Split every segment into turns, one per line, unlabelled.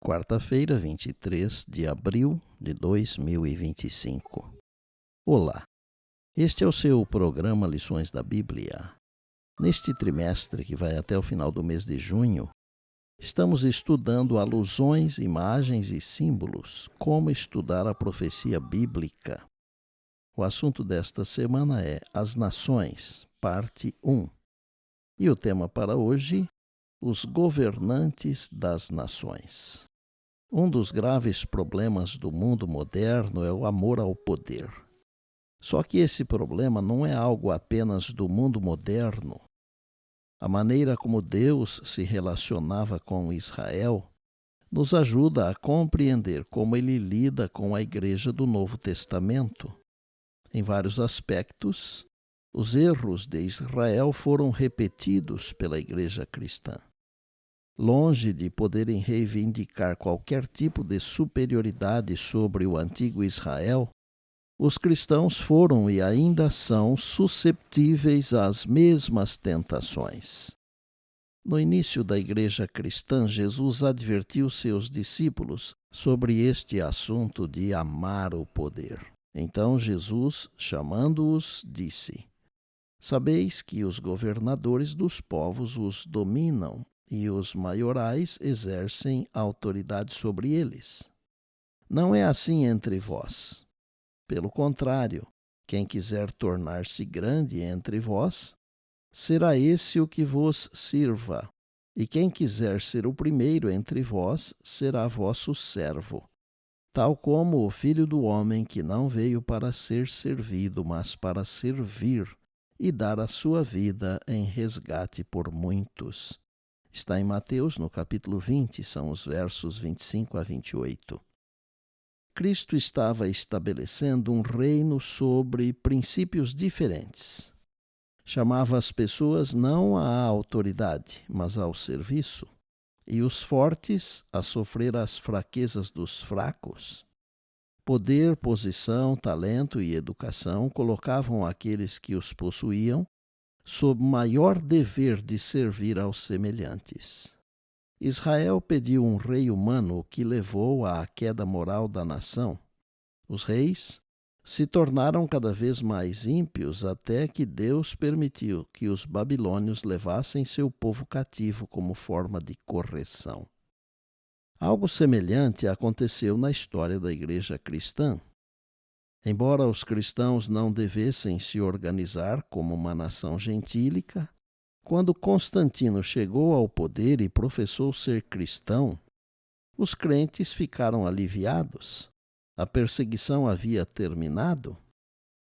Quarta-feira, 23 de abril de 2025. Olá, este é o seu programa Lições da Bíblia. Neste trimestre, que vai até o final do mês de junho, estamos estudando alusões, imagens e símbolos, como estudar a profecia bíblica. O assunto desta semana é As Nações, parte 1. E o tema para hoje, os governantes das nações. Um dos graves problemas do mundo moderno é o amor ao poder. Só que esse problema não é algo apenas do mundo moderno. A maneira como Deus se relacionava com Israel nos ajuda a compreender como ele lida com a Igreja do Novo Testamento. Em vários aspectos, os erros de Israel foram repetidos pela Igreja cristã. Longe de poderem reivindicar qualquer tipo de superioridade sobre o antigo Israel, os cristãos foram e ainda são susceptíveis às mesmas tentações. No início da igreja cristã, Jesus advertiu seus discípulos sobre este assunto de amar o poder. Então Jesus, chamando-os, disse: "Sabeis que os governadores dos povos os dominam, e os maiorais exercem autoridade sobre eles. Não é assim entre vós. Pelo contrário, quem quiser tornar-se grande entre vós, será esse o que vos sirva, e quem quiser ser o primeiro entre vós, será vosso servo, tal como o Filho do Homem, que não veio para ser servido, mas para servir e dar a sua vida em resgate por muitos." Está em Mateus, no capítulo 20, são os versos 25 a 28. Cristo estava estabelecendo um reino sobre princípios diferentes. Chamava as pessoas não à autoridade, mas ao serviço, e os fortes a sofrer as fraquezas dos fracos. Poder, posição, talento e educação colocavam aqueles que os possuíam sob maior dever de servir aos semelhantes. Israel pediu um rei humano que levou à queda moral da nação. Os reis se tornaram cada vez mais ímpios até que Deus permitiu que os babilônios levassem seu povo cativo como forma de correção. Algo semelhante aconteceu na história da igreja cristã. Embora os cristãos não devessem se organizar como uma nação gentílica, quando Constantino chegou ao poder e professou ser cristão, os crentes ficaram aliviados. A perseguição havia terminado.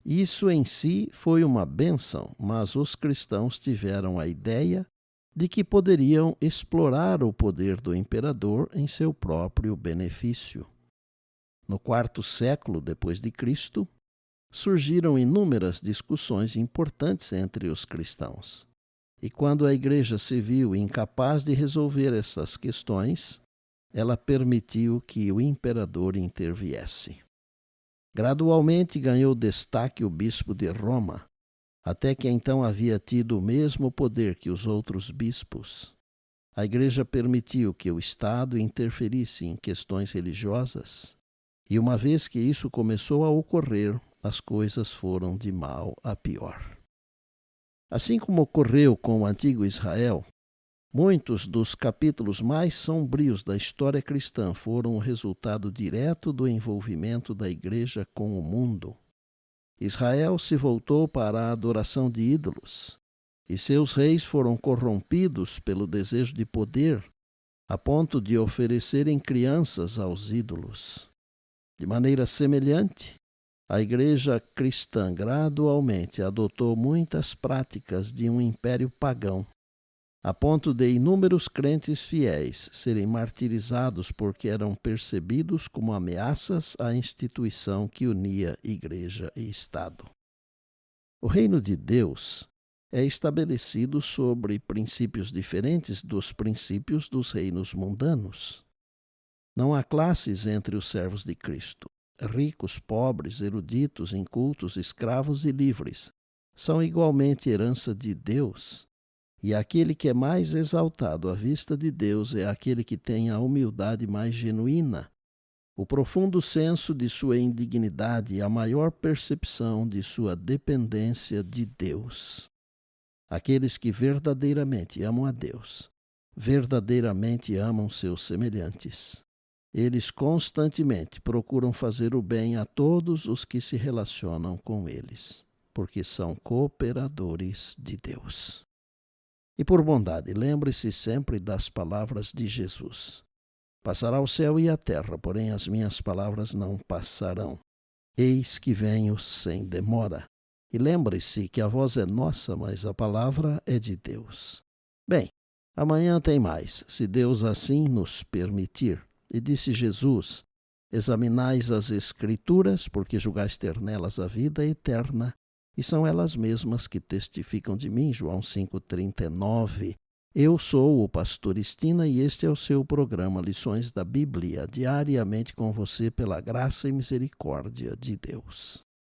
Isso em si foi uma bênção, mas os cristãos tiveram a ideia de que poderiam explorar o poder do imperador em seu próprio benefício. No quarto século depois de Cristo, surgiram inúmeras discussões importantes entre os cristãos. E quando a igreja se viu incapaz de resolver essas questões, ela permitiu que o imperador interviesse. Gradualmente ganhou destaque o bispo de Roma, até que então havia tido o mesmo poder que os outros bispos. A igreja permitiu que o Estado interferisse em questões religiosas. E uma vez que isso começou a ocorrer, as coisas foram de mal a pior. Assim como ocorreu com o antigo Israel, muitos dos capítulos mais sombrios da história cristã foram o resultado direto do envolvimento da igreja com o mundo. Israel se voltou para a adoração de ídolos, e seus reis foram corrompidos pelo desejo de poder, a ponto de oferecerem crianças aos ídolos. De maneira semelhante, a igreja cristã gradualmente adotou muitas práticas de um império pagão, a ponto de inúmeros crentes fiéis serem martirizados porque eram percebidos como ameaças à instituição que unia igreja e Estado. O reino de Deus é estabelecido sobre princípios diferentes dos princípios dos reinos mundanos. Não há classes entre os servos de Cristo. Ricos, pobres, eruditos, incultos, escravos e livres são igualmente herança de Deus, E aquele que é mais exaltado à vista de Deus é aquele que tem a humildade mais genuína, o profundo senso de sua indignidade e a maior percepção de sua dependência de Deus. Aqueles que verdadeiramente amam a Deus, verdadeiramente amam seus semelhantes. Eles constantemente procuram fazer o bem a todos os que se relacionam com eles, porque são cooperadores de Deus. E por bondade, lembre-se sempre das palavras de Jesus. Passará o céu e a terra, porém as minhas palavras não passarão. Eis que venho sem demora. E lembre-se que a voz é nossa, mas a palavra é de Deus. Bem, amanhã tem mais, se Deus assim nos permitir. E disse Jesus: examinais as Escrituras, porque julgais ter nelas a vida eterna, e são elas mesmas que testificam de mim. João 5,39. Eu sou o pastor Estina e este é o seu programa Lições da Bíblia, diariamente com você pela graça e misericórdia de Deus.